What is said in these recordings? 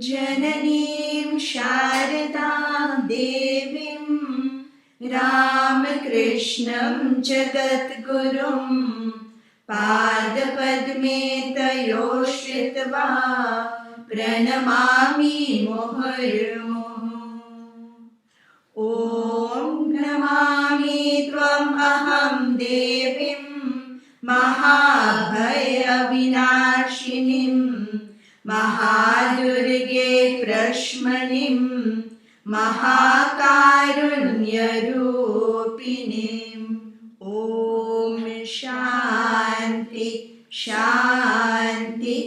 जननीं शारदां देवीं रामकृष्णं जगद्गुरुं पादपद्मे तयो श्रित्वा प्रणमामि मुहुर्मुहुः। ॐ नमामि त्वम् अहं देवीं महाभयविनाशिनीं महादुर्गे प्रश्मनीं महाकारुण्यरूपिणीम्। ॐ शान्ति शान्ति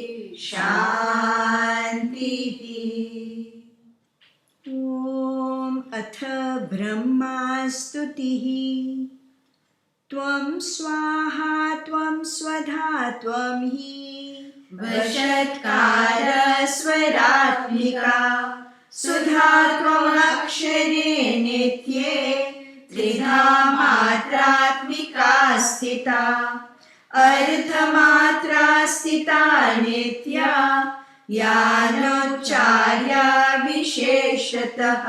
शान्तिः। ॐ अथ ब्रह्मास्तुतिः। त्वं स्वाहा त्वं स्वधा त्वं हि वषट्कार स्वरात्मिका सुधा त्वमक्षरे नित्ये त्रिधा मात्रात्मिका स्थिता अर्धमात्रा स्थिता नित्या यानोच्चार्या विशेषतः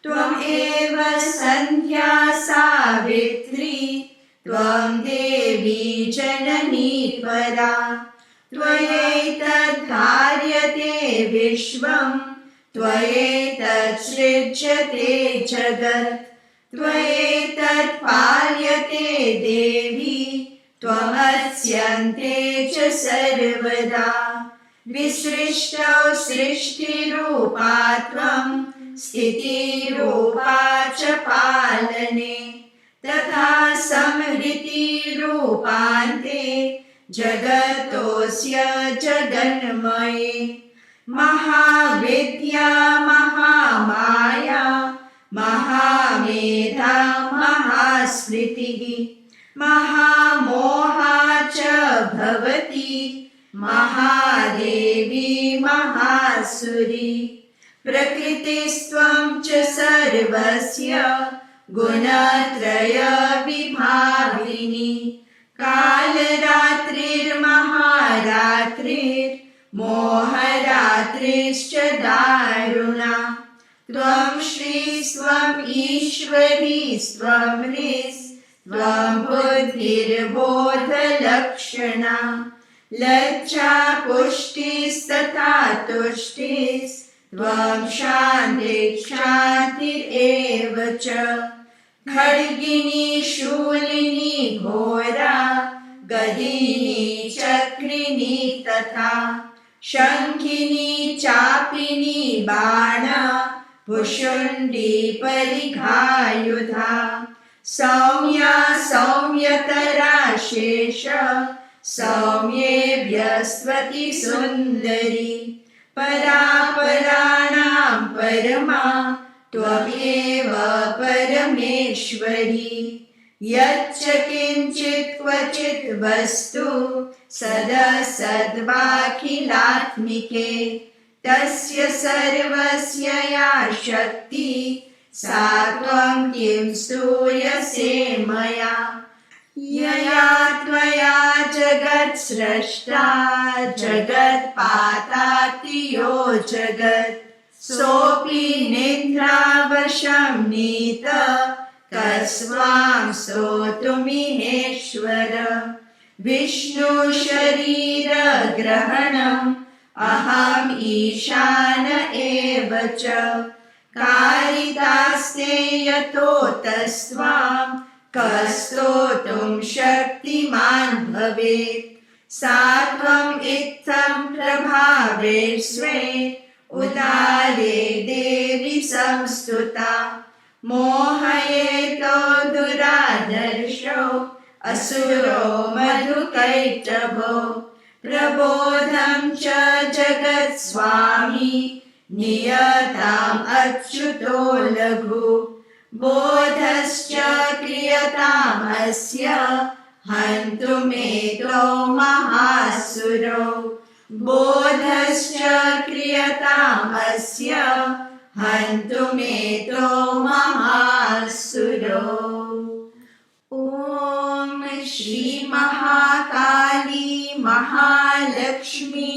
त्वमेव सन्ध्या सावित्री त्वं देवी जननी परा त्वयैतद्धार्यते विश्वं त्वयैतत्सृज्यते जगत् त्वयैतत्पाल्यते देवी त्वमस्यन्ते च सर्वदा विसृष्टौ सृष्टिरूपा त्वं स्थितिरूपा च पालने तथा संहृतिरूपान्ते जगतोऽस्य जगन्मये महाविद्या महामाया महामेधा महास्मृतिः महामोहा च भवति महादेवी महासुरी प्रकृतिस्त्वं च सर्वस्य गुणत्रय विभाविनी कालरात्रिर्महारात्रिर्मोहरात्रिश्च दारुणा त्वं श्री स्वं ईश्वरी स्वं ह्रीस् त्वं बुद्धिर्बोधलक्षणा लज्जा पुष्टिस्तथा तुष्टिस्त्वं शान्तिर्शान्तिरेव च खड्गिनी शूलिनी घोरा गदिनी चक्रिणी तथा शङ्खिनी चापिनी बाण भुशुण्डी परिघायुधा सौम्या सौम्यतरा शेष सौम्येभ्यस्त्वति सुन्दरी परा पराणां परमा त्वमेव परमेश्वरी यच्च किञ्चित् क्वचित् वस्तु सदसद्वाखिलात्मिके तस्य सर्वस्य या शक्ति सा त्वं किं स्तूयसे मया यया त्वया जगत् स्रष्टा जगत्पाताति यो जगत् सोऽपि निद्रावशं नीत कस्त्वां स्तोतुमिहेश्वर विष्णुशरीरग्रहणम् अहम् ईशान एव च कारितास्ते यतोतस्त्वां कस्तोतुं शक्तिमान् भवेत् सा त्वम् इत्थं प्रभावे स्वे उदारे देवी संस्तुता मोहयेतो दुरादर्शो असुरो मधुकैटभो प्रबोधं च जगत्स्वामी नियताम् अच्युतो लघु बोधश्च क्रियतामस्य हन्तुमेतो महासुरो बोधश्च क्रियतामस्य हन्तुमेतो महासुरो। ॐ श्री महाकाली महालक्ष्मी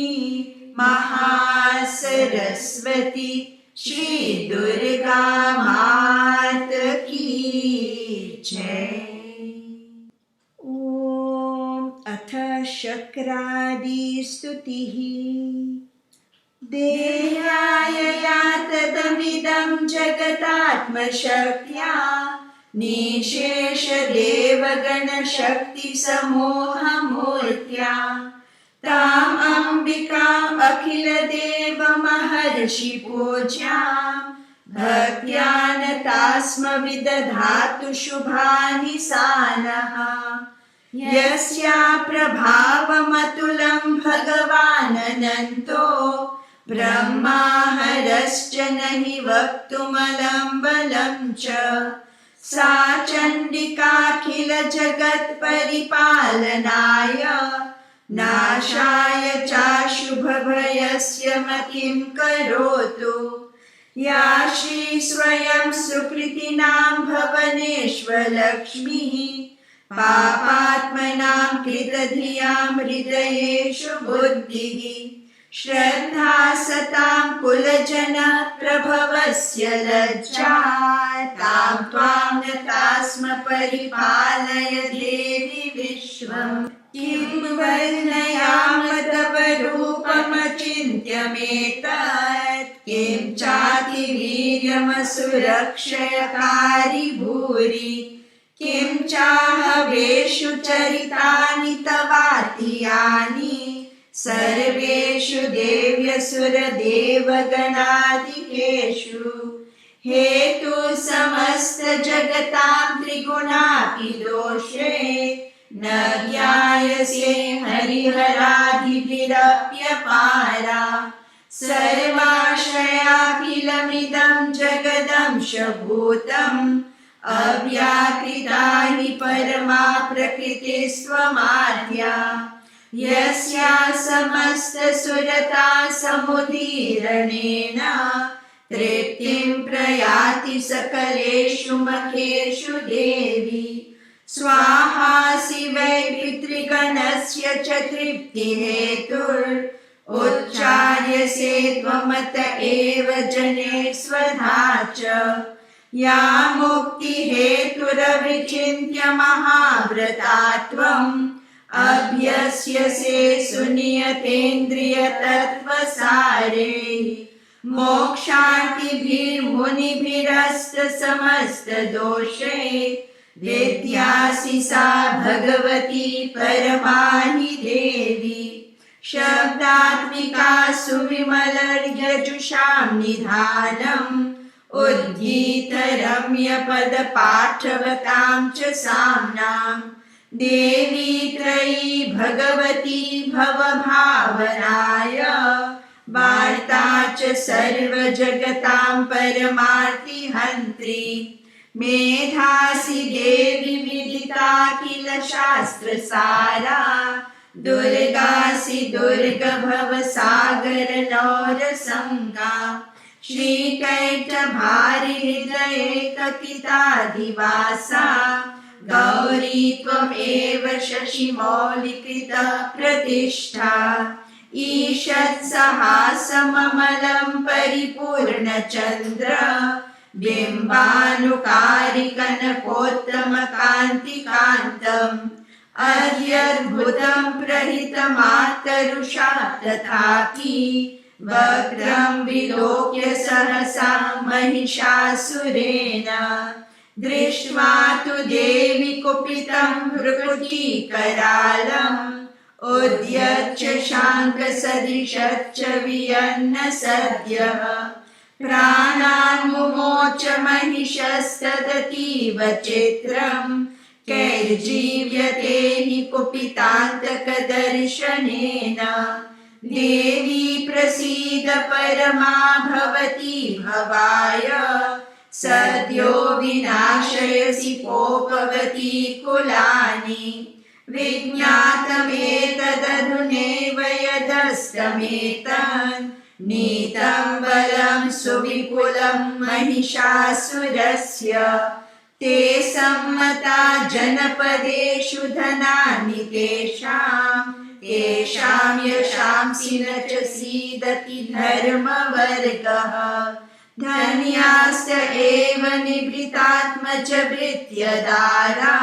महासरस्वती श्री दुर्गा मात की जय। ॐ अथ शक्रादि स्तुतिः। देहायया तदमिदं जगदात्मशक्त्या निशेषदेवगणशक्तिसमूहमूर्त्या ताम् अम्बिकाम् अखिलदेवमहर्षिपूज्याम् भक्त्या नता स्म विदधातु शुभानि सानः। यस्या प्रभावमतुलं भगवाननन्तो ब्रह्माहरश्च नहि वक्तुमलं बलं च। सा चण्डिकाखिलजगत्परिपालनाय नाशाय चाशुभभयस्य मतिं करोतु। या श्री स्वयं सुकृतिनां भवनेष्वलक्ष्मीः पापात्मनां कृतधियां हृदयेषु बुद्धिः श्रद्धा सतां कुलजनः प्रभवस्य लज्जा तां त्वां नता स्म परिपालय देवि विश्वम्। किं वर्णयाम तव रूपमचिन्त्यमेतत् किं चातिवीर्यमसुरक्षयकारि भूरि किं चाहवेषु चरितानि तवातियानि सर्वेषु देव्यसुरदेवगणादिकेषु। हेतु समस्तजगतां त्रिगुणापि दोषे न ज्ञायसे हरिहरादिभिरप्यपारा। सर्वाश्रयाखिलमिदं जगदंशभूतम् अव्याकृता हि परमा प्रकृतिस्त्वमाद्या। यस्या समस्तसुरता समुदीरणेन तृप्तिं प्रयाति सकलेषु मखेषु देवी। स्वाहासि वै पितृगणस्य च तृप्तिहेतुर् उच्चार्यसे त्वमत एव जने स्वधा च। या मुक्तिहेतुरविचिन्त्य महाव्रता त्वम् अभ्यस्यसे सुनियतेन्द्रियतत्त्वसारैः। मोक्षार्थिभिर्मुनिभिरस्तसमस्तदोषैः विद्यासि सा भगवती परमा हि देवी। शब्दात्मिका सुविमलर्यजुषां निधानम् उद्गीतरम्यपदपाठवतां च साम्नाम्। देवी त्रयी भगवती भवभावनाय वार्ता च सर्वजगतां परमार्तिहन्त्री। मेधासि देवी विदिता किल शास्त्रसारा दुर्गासि दुर्गभवसागरनौरसङ्गा। श्रीकैटभारिहृदयेककितादिवासा गौरी त्वमेव शशिमौलिकृता प्रतिष्ठा। ईषत्सहासममलं परिपूर्णचन्द्र बिम्बानुकारिकनकोत्तमकान्तिकान्तम्। अद्यद्भुतं प्रहितमातरुषा तथापि वक्त्रं विलोक्य सहसा महिषासुरेण। दृष्ट्वा तु देवि कुपितं भ्रुकुटीकरालम् उद्यच्च शाङ्खसदृशच्च वियन्न सद्यः। प्राणान् मुमोच महिषस्तदतीव चित्रम् कैर्जीव्यते हि कुपितान्तकदर्शनेन। देवी प्रसीद परमा भवती भवाय सद्यो विनाशयसि कोपवती कुलानि। विज्ञातमेतदधुनैव यदस्तमेतन् नीतं बलं सुविपुलं महिषासुरस्य। ते सम्मता जनपदेषु धनानि तेषां येषां यशांसि न च सीदति धर्मवर्गः धन्यास्त एव निभृतात्म च भृत्यदारा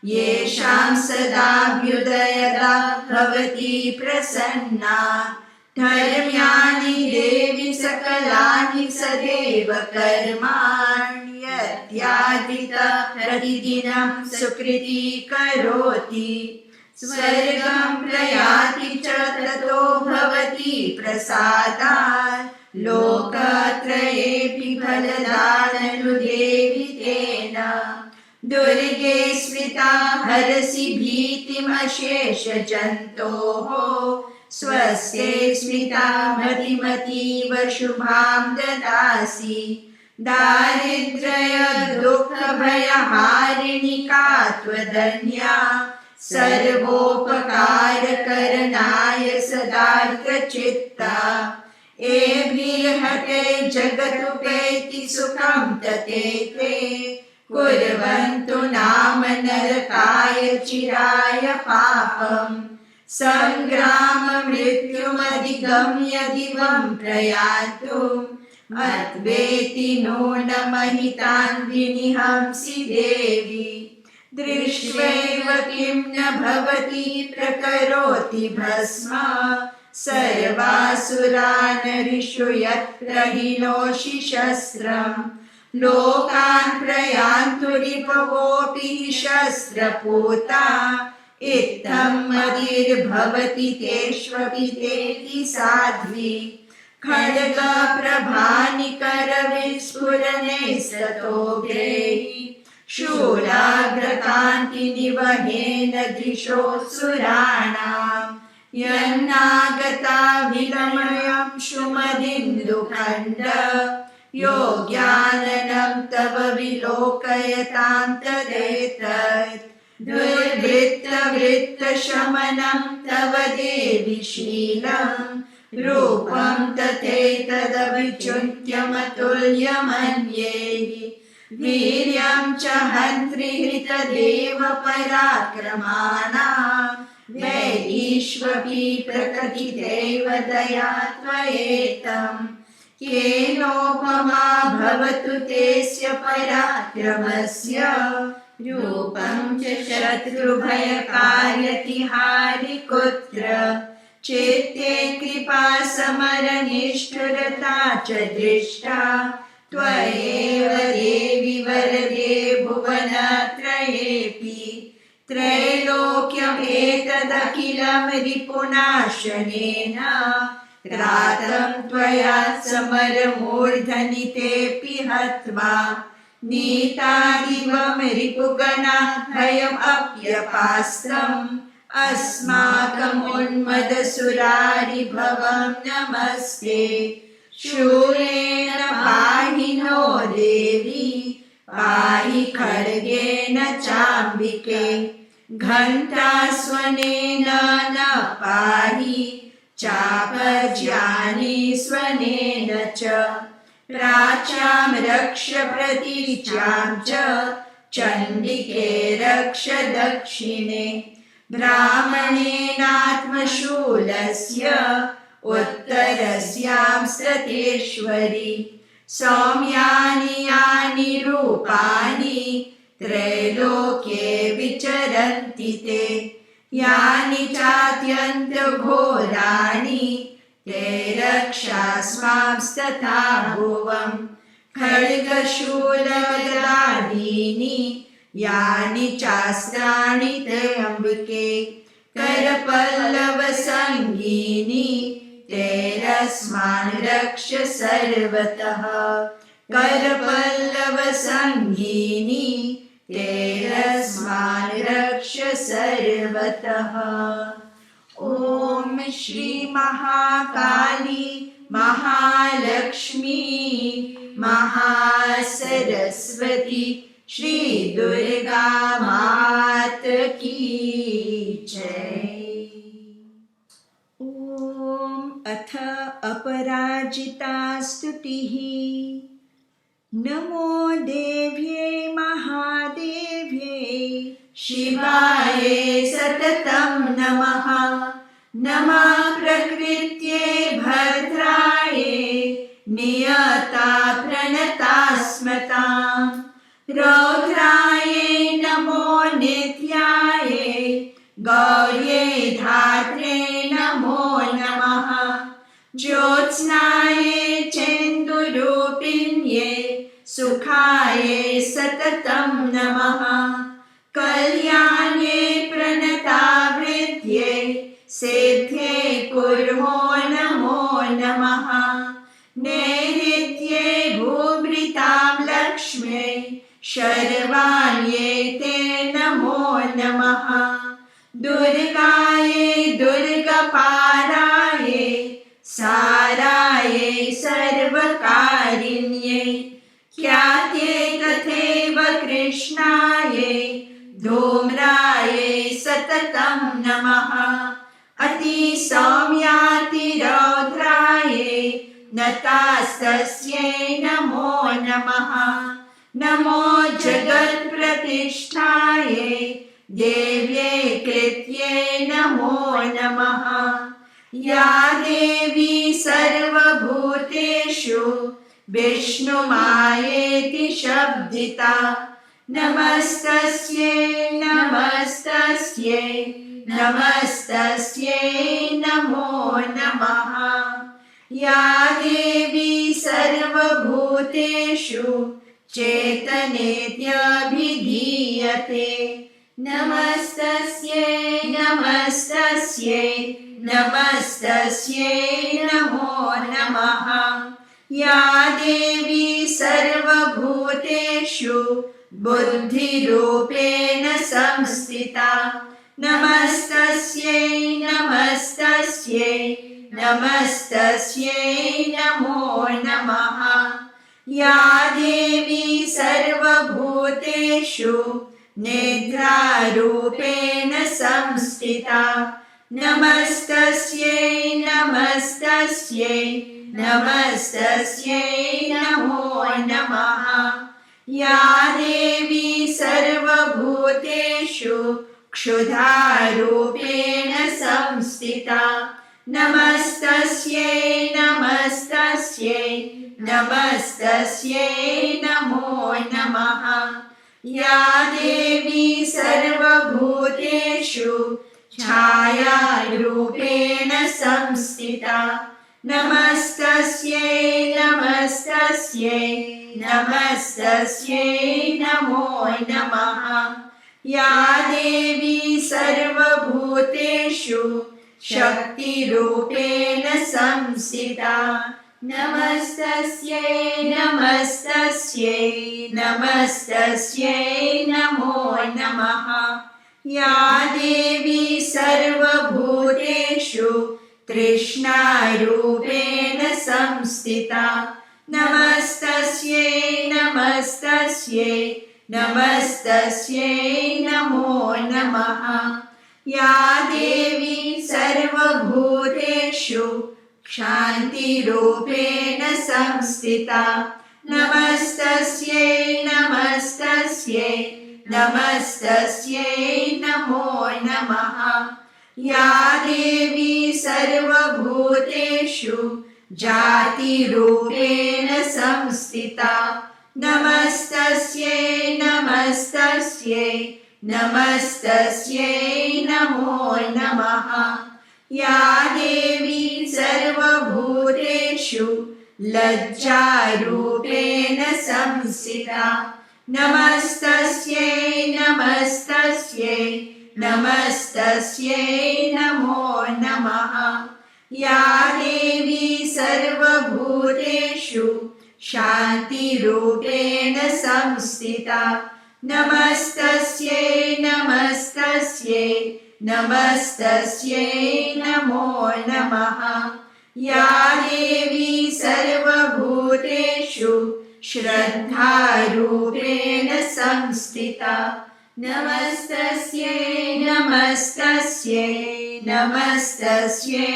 येषां सदाभ्युदयदा भवति प्रसन्ना धर्म्यानि देवि सकलानि सदैव कर्माण्यत्यादित प्रतिदिनं सुकृती करोति स्वर्गं प्रयाति च ततो भवति प्रसादात् लोकत्रयेऽपि फलदाननु देवि तेन दुर्गे स्मृता हरसि भीतिमशेषजन्तोः स्वस्ते स्मृता मतिमतीव शुभां ददासि दारिद्र्य दुःखभयहारिणि का त्वदन्या सर्वोपकारकरणाय सदार्कचित्ता एभिर्हते जगदुपैति सुखं ततेते कुर्वन्तु नाम नरकाय चिराय पापम् सङ्ग्राममृत्युमधिगम्य दिवं प्रयान्तुम् अद्वेति नूनमहितान् विनिहंसि देवी दृष्ट्वैव किं न भवति प्रकरोति भस्म सर्वासुरानरिषु यत्र हिनोषि शस्त्रम् लोकान् प्रयान्तु रिपवोऽपि शस्त्रपूता इत्थं मतिर्भवति तेष्वपि तेति साध्वी खड्गप्रभानिकरविस्फुरणैस्ततोग्रैः शूलाग्रकान्तिनिवहेन दिशोऽसुराणाम् यन्नागता विलमयं शुमदिन्दुखण्ड योग्याननं तव विलोकयतां तदेतत् दुर्वृत्तवृत्तशमनं तव देवि शीलम् रूपं तथैतदविचिन्त्यमतुल्यमन्यैः वीर्यं च हन्त्रिहृतदेव पराक्रमाणां वैरीष्वपि प्रकटितैव दया त्वयेतं केनोपमा भवतु तेस्य पराक्रमस्य रूपं च शत्रुभयकार्यतिहारि कुत्र चेत्ते कृपा समरनिष्ठुरता च दृष्टा त्वयैव देवि वरदे भुवनत्रयेऽपि त्रैलोक्यमेतदखिलं रिपुनाशनेन त्रातं त्वया समरमूर्धनि तेऽपि हत्वा नीतादिवं रिपुगणा भयमप्यपास्तम् अस्माकमुन्मदसुरारिभवं नमस्ते शूलेन पाहि नो देवी पाहि खड्गेन चाम्बिके घण्टास्वनेन न पाहि चापज्यानि स्वनेन च प्राच्यां रक्ष प्रतीच्यां च चण्डिके रक्ष दक्षिणे ब्राह्मणेनात्मशूलस्य उत्तरस्यां सतेश्वरि सौम्यानि यानि रूपाणि त्रैलोक्ये विचरन्ति ते यानि चात्यन्तघोराणि ते रक्षास्वांस्तथा भुवम् खड्गशूलगदादीनि यानि चास्त्राणि ते अम्बिके करपल्लवसङ्गीनि ते रस्मान् रक्ष सर्वतः करपल्लवसङ्गीनि ते रस्मान् रक्ष सर्वतः ॐ श्री महाकाली महालक्ष्मी महासरस्वती श्री दुर्गा मात की जय। ॐ अथ अपराजिता स्तुतिः। नमो देव्यै महादेव्यै शिवायै सततं नमः। नमः प्रकृत्यै भद्रायै नियता प्रणता स्मताम् रौद्रायै नमो नित्यायै गौर्यै धात्रे नमो नमः ज्योत्स्नायै चेन्दुरूपिण्यै सुखायै सततं नमः कल्याण्यै प्रणतावृत्यै सिद्ध्यै कुर्मो नमो नमः नैऋत्यै भूभृतां लक्ष्म्यै शर्वाण्यै ते नमो नमः दुर्गायै दुर्गपारायै सारायै सर्वकारिण्यै ख्यात्यै तथैव कृष्णायै धूम्रायै सततं नमः अतिसौम्यातिरौद्रायै नतास्तस्यै नमो नमः नमो जगत्प्रतिष्ठायै देव्यै कृत्यै नमो नमः या देवी सर्वभूतेषु विष्णुमायेति शब्दिता नमस्तस्यै नमस्तस्यै नमस्तस्यै नमो नमः या देवी सर्वभूतेषु चेतनेत्यभिधीयते नमस्तस्यै नमस्तस्यै नमस्तस्यै नमो नमः या देवी सर्वभूतेषु बुद्धिरूपेण संस्थिता नमस्तस्यै नमस्तस्यै नमस्तस्यै नमो नमः या देवी सर्वभूतेषु निद्रारूपेण संस्थिता नमस्तस्यै नमस्तस्यै नमस्तस्यै नमो नमः या देवी सर्वभूतेषु क्षुधारूपेण संस्थिता नमस्तस्यै नमस्तस्यै नमस्तस्यै नमो नमः या देवी सर्वभूतेषु छायारूपेण संस्थिता नमस्तस्यै नमस्तस्यै नमस्तस्यै नमो नमः या देवी सर्वभूतेषु शक्तिरूपेण संस्थिता नमस्तस्यै नमस्तस्यै नमस्तस्यै नमो नमः या देवी सर्वभूतेषु तृष्णारूपेण संस्थिता नमस्तस्यै नमस्तस्यै नमस्तस्यै नमो नमः या देवी सर्वभूतेषु शान्तिरूपेण संस्थिता नमस्तस्यै नमस्तस्यै नमस्तस्यै नमो नमः या देवी सर्वभूतेषु जातिरूपेण संस्थिता नमस्तस्यै नमस्तस्यै नमस्तस्यै नमो नमः या देवी सर्वभूतेषु लज्जारूपेण संस्थिता नमस्तस्यै नमस्तस्यै नमस्तस्यै नमो नमः या देवी सर्वभूतेषु शान्तिरूपेण संस्थिता नमस्तस्यै नमस्तस्यै नमस्तस्यै नमो नमः या देवी सर्वभूतेषु श्रद्धारूपेण संस्थिता नमस्तस्यै नमस्तस्यै नमस्तस्यै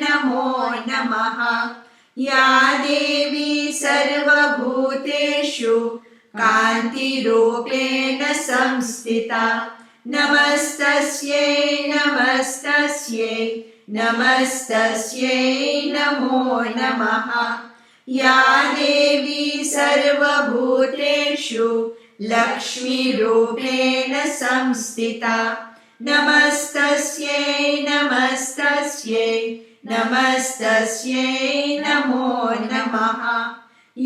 नमो नमः या देवी सर्वभूतेषु कान्तिरूपेण संस्थिता नमस्तस्यै नमस्तस्यै नमस्तस्यै नमो नमः। या देवी सर्वभूतेषु लक्ष्मीरूपेण संस्थिता नमस्तस्यै नमस्तस्यै नमस्तस्यै नमो नमः।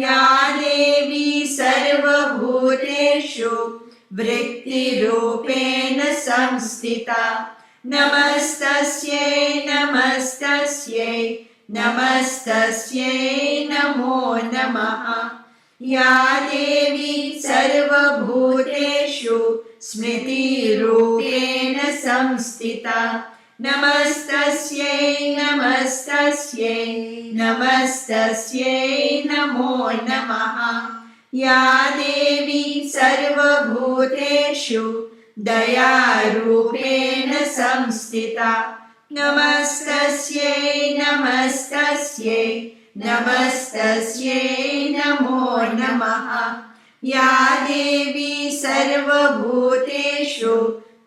या देवी सर्वभूतेषु वृत्तिरूपेण संस्थिता नमस्तस्यै नमस्तस्यै नमस्तस्यै नमो नमः। या देवी सर्वभूतेषु स्मृतिरूपेण संस्थिता नमस्तस्यै नमस्तस्यै नमस्तस्यै नमो नमः। या देवी सर्वभूतेषु दयारूपेण संस्थिता नमस्तस्यै नमस्तस्यै नमस्तस्यै नमो नमः। या देवी सर्वभूतेषु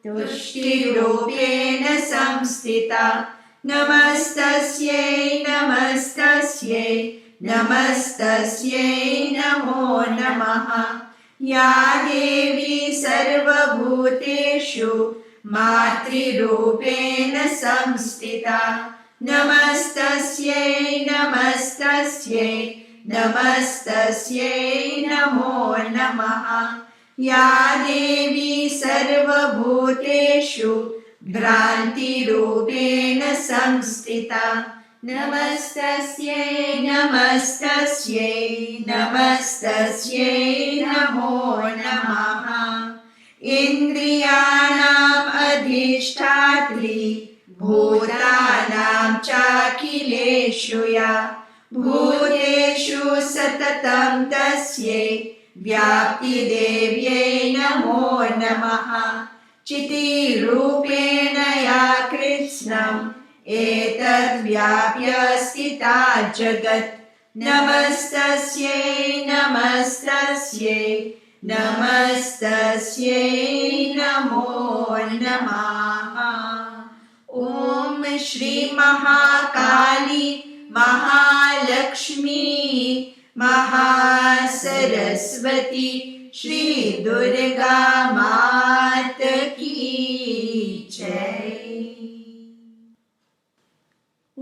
तुष्टिरूपेण संस्थिता नमस्तस्यै नमस्तस्यै नमस्तस्यै नमो नमः। या देवी सर्वभूतेषु मातृरूपेण संस्थिता नमस्तस्यै नमस्तस्यै नमस्तस्यै नमो नमः। या देवी सर्वभूतेषु भ्रान्तिरूपेण संस्थिता नमस्तस्यै नमस्तस्यै नमस्तस्यै नमो नमः। इन्द्रियाणाम् अधिष्ठात्री भूतानां चाखिलेषु या भूतेषु सततं तस्यै व्याप्तिदेव्यै नमो नमः। चितिरूपेण या कृत्स्नम् एतद्व्याप्य स्थिता जगत् नमस्तस्यै नमस्तस्यै नमस्तस्यै नमो नमः। ॐ श्री महाकाली महालक्ष्मी महासरस्वती श्री दुर्गा मात की जय। ॐ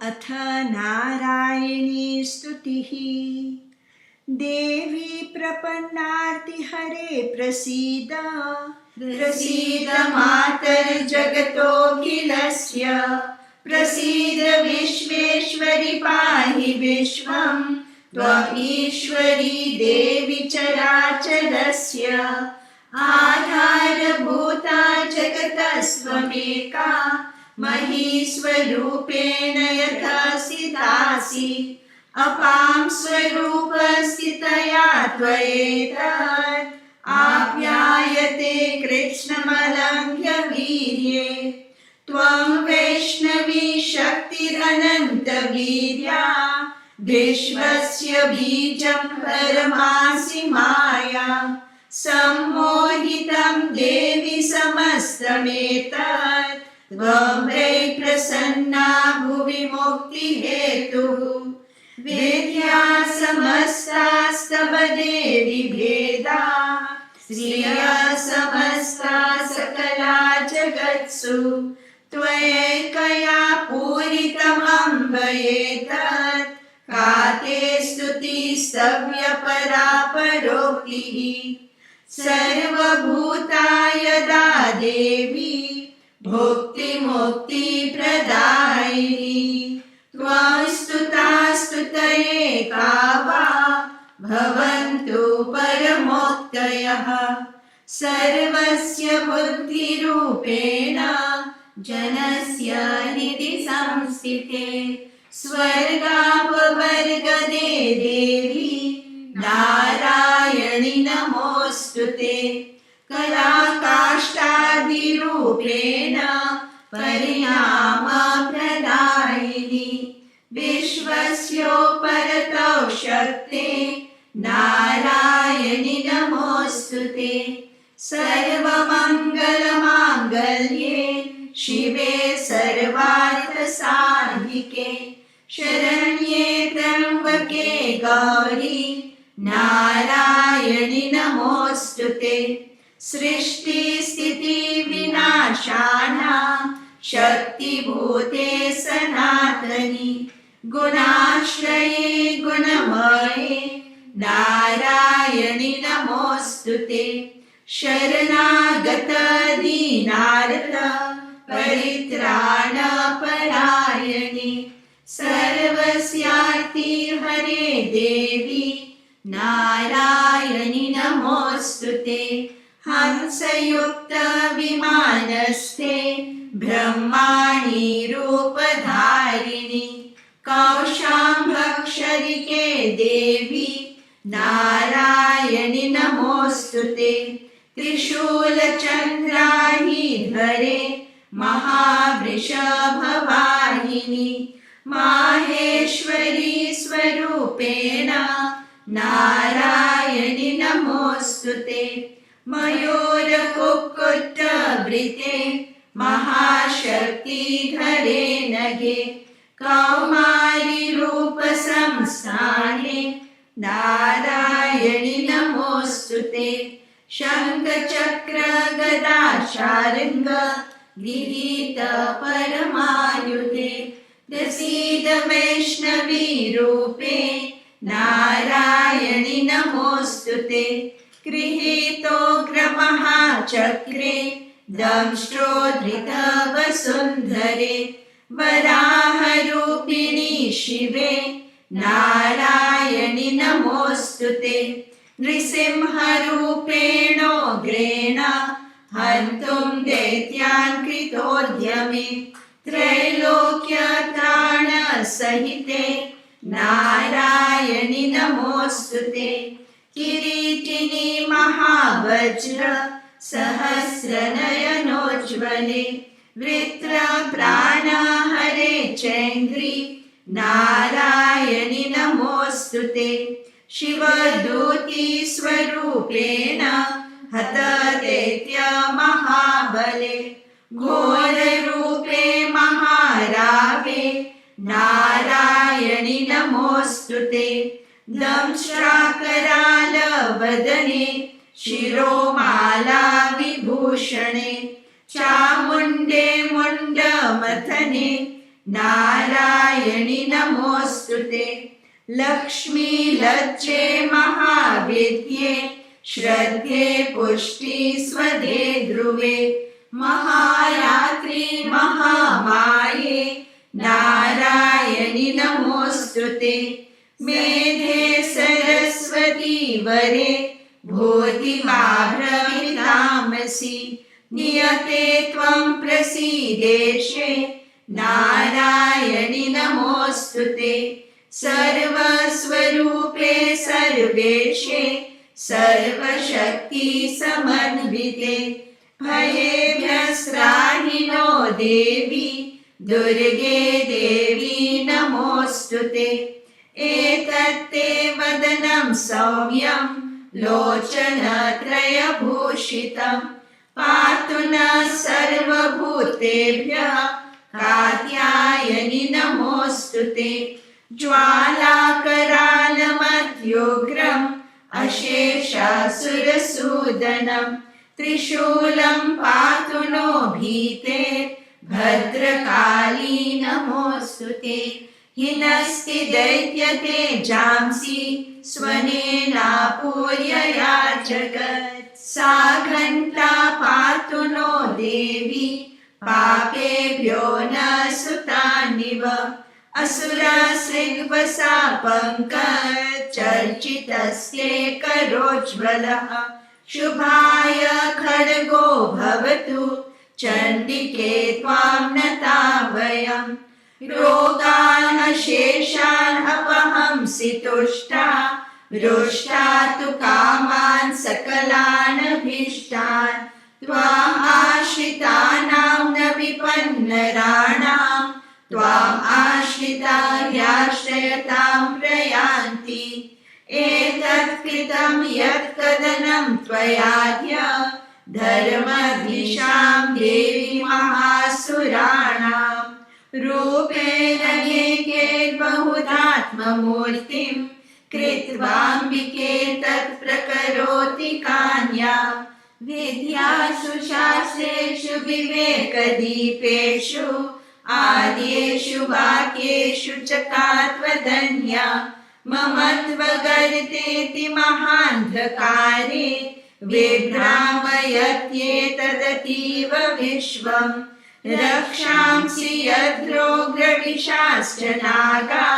अथ नारायणी स्तुतिः। देवी प्रपन्नार्तिहरे प्रसीद प्रसीद मातर्जगतोऽखिलस्य प्रसीद विश्वेश्वरि पाहि विश्वं त्वमीश्वरी देवी चराचरस्य आधारभूता जगतस्त्वमेका महीस्वरूपेण यथा स्थितासि अपां स्वरूपस्थितया त्वयेतत् आप्यायते कृष्णमलङ्घ्य वीर्ये त्वं वैष्णवी शक्तिरनन्तवीर्या विश्वस्य बीजं परमासि माया सम्मोहितं देवि समस्तमेतत् त्वं वै प्रसन्ना भुवि मुक्तिहेतुः विद्या समस्तास्तव देवि भेदा श्रिया समस्ता सकला जगत्सु त्वयैकया पूरितमम्ब एतत् का ते स्तुतिस्तव्यपरा परोक्तिः सर्वभूता यदा देवी भुक्तिमुक्तिप्रदायिनी त्वं स्तुता स्तुतये का वा भवन्तु परमोक्तयः सर्वस्य बुद्धिरूपेण जनस्य हृदि संस्थिते स्वर्गापवर्गदे देवी नारायणि नमोऽस्तुते कलाकाष्ठादिरूपेण परिणामप्रदायिनि विश्वस्योपरतो शक्ते नारायणि नमोऽस्तुते सर्वमङ्गलमाङ्गल्ये शिवे सर्वार्थसाधिके शरण्ये त्र्यम्बके गौरी नारायणि नमोऽस्तुते सृष्टिस्थितिविनाशानां शक्तिभूते सनातनि गुणाश्रये गुणमये नारायणि नमोऽस्तुते शरणागत दीनार्त परित्राणपरायणे सर्वस्यार्ति हरे देवी नारायणि नमोऽस्तुते हंसयुक्त विमानस्थे ब्रह्माणि रूपधारिणि कौशाम्भक्षरिके देवी नारायणि नमोऽस्तुते त्रिशूलचन्द्राहिधरे महावृषभवाहिनि माहेश्वरी स्वरूपेण नारायणि नमोऽस्तुते मयूरकुक्कुटवृते महाशक्तिधरे नगे कौमारी रूपसंस्थाने नारायणि नमोऽस्तुते शङ्खचक्र गदा शार्ङ्ग गिरीत परमायुधे प्रसीद वैष्णवी रूपे नारायणि नमोऽस्तुते गृहीतोग्रमहाचक्रे दंष्ट्रोद्धृतवसुन्धरे वराहरूपिणि शिवे नारायणि नमोऽस्तुते नृसिंहरूपेणोग्रेण हन्तुं दैत्यान् कृतोद्यमे त्रैलोक्यत्राणसहिते नारायणि नमोऽस्तुते किरीटिनि महावज्र सहस्रनयनोज्ज्वले वृत्रप्राणहरे चैङ्ग्री नारायणि नमोऽस्तुते शिवदूती स्वरूपेण हतदैत्य महाबले घोररूपे महारावे नारायणि नमोऽस्तुते दंष्ट्राकरालवदने शिरोमाला विभूषणे चामुण्डे मुण्डमथने नारायणि नमोऽस्तुते लक्ष्मी लज्जे महाविद्ये श्रद्धे पुष्टि स्वधे ध्रुवे महारात्रि महामाये नारायणि नमोऽस्तुते मेधे सरस्वती वरे भूतिवाभ्रमितामसि नियते त्वं प्रसीदेशे नारायणि नमोऽस्तुते सर्वस्वरूपे सर्वेशे सर्वशक्ति समन्विते भयेभ्यस्त्राहि नो देवी दुर्गे देवी नमोऽस्तुते एतत्ते वदनं सौम्यं लोचनत्रयभूषितं पातु नः सर्वभूतेभ्यः कात्यायनि नमोऽस्तुते ज्वालाकरालमध्योग्रम् अशेषासुरसूदनं त्रिशूलं पातु नो भीते भद्रकाली नमोऽस्तुते हिनस्ति दैत्यते जांसि स्वनेनापूर्यया जगत् सा घण्टा पातु नो देवी पापेभ्यो न सुतानिव असुरसृग्वसा पङ्कजचर्चितस्ये करोज्ज्वलः शुभाय खड्गो भवतु चण्डिके त्वां नता वयम् रोगान् अशेषान् अपहंसि तुष्टा रुष्टा तु कामान् सकलान् अभीष्टान् त्वाम् आश्रितानां न विपन्नराणां त्वाम् आश्रिता ह्याश्रयतां प्रयान्ति एतत् कृतं यत् कदनं त्वयाद्य धर्मदिशां देवी महासु रूपेण बहुधात्ममूर्तिं कृत्वाम्बिके तत्प्रकरोति कान्या विद्यासु शास्त्रेषु विवेकदीपेषु आद्येषु वाक्येषु च का त्वदन्या ममत्वगर्तेति महान्धकारे विभ्रामयत्येतदतीव विश्वम् रक्षांसि यद्रोग्रविशाश्च नागा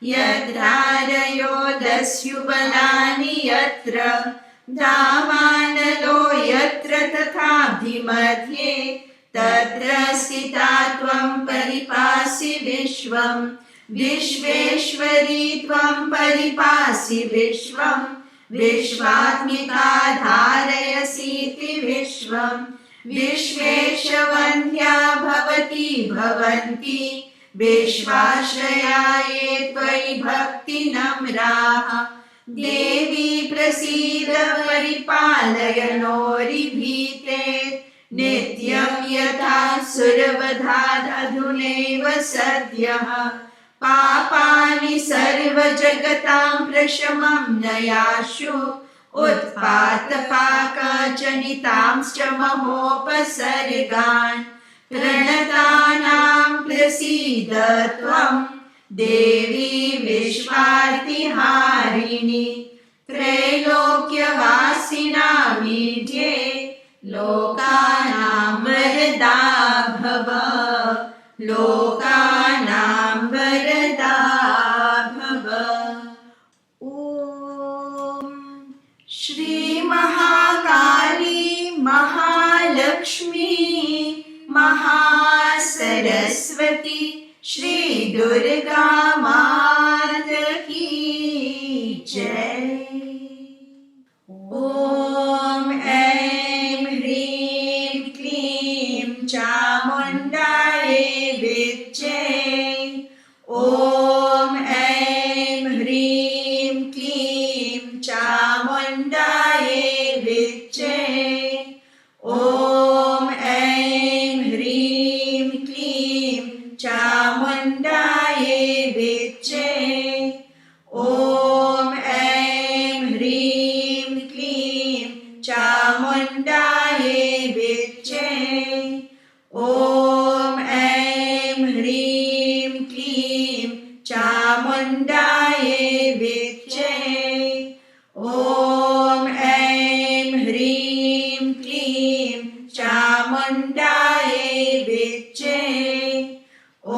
यद्रारयो दस्युबलानि यत्र दावानलो यत्र तथाब्धिमध्ये तत्र स्थिता त्वं परिपासि विश्वम् विश्वेश्वरी त्वं परिपासि विश्वम् विश्वात्मिका धारयसीति विश्वम् विश्वेशवन्ध्या भवती भवन्ति विश्वाश्रया ये त्वयि भक्तिनम्राः देवी प्रसीद परिपालय नोरिभीते नित्यं यथा सुरवधादधुनैव सद्यः पापानि सर्वजगतां प्रशमं नयाशु उत्पातपाकजनितांश्च महोपसर्गान् प्रणतानां प्रसीद त्वं देवी विश्वार्तिहारिणि त्रैलोक्यवासिनामीढ्ये लोकानां वरदा भव लोकानां वरदा भव। ॐ श्री महाकाली महालक्ष्मी महासरस्वती श्री दुर्गा मात की जय। ॐ ऐं ह्रीं क्लीं चामुण्डायै विद्ये। ॐ ऐं ह्रीं क्लीं चामुण्डायै विद्ये। ॐ ऐं ह्रीं क्लीं चामुण्डायै विद्ये। ॐ ऐं ह्रीं क्लीं चामुण्डायै विद्ये। ॐ ऐं ह्रीं क्लीं चामुण्डायै विद्ये। ॐ ऐं ह्रीं क्लीं चामुण्डायै विद्ये। ॐ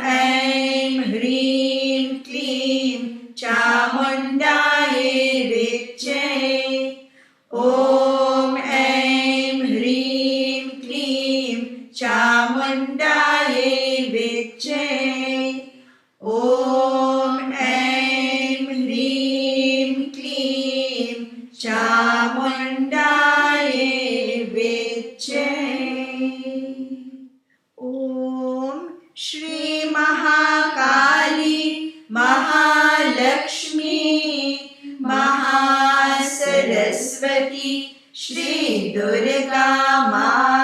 ऐं ह्रीं क्लीं चामुण्डायै विद्ये। ॐ ऐं ह्रीं क्लीं चामुण्डायै विद्ये। ॐ ऐं ह्रीं क्लीं चामुण्डायै विद्ये। ॐ श्री महाकाली महालक्ष्मी महासरस्वती श्री दुर्गा माता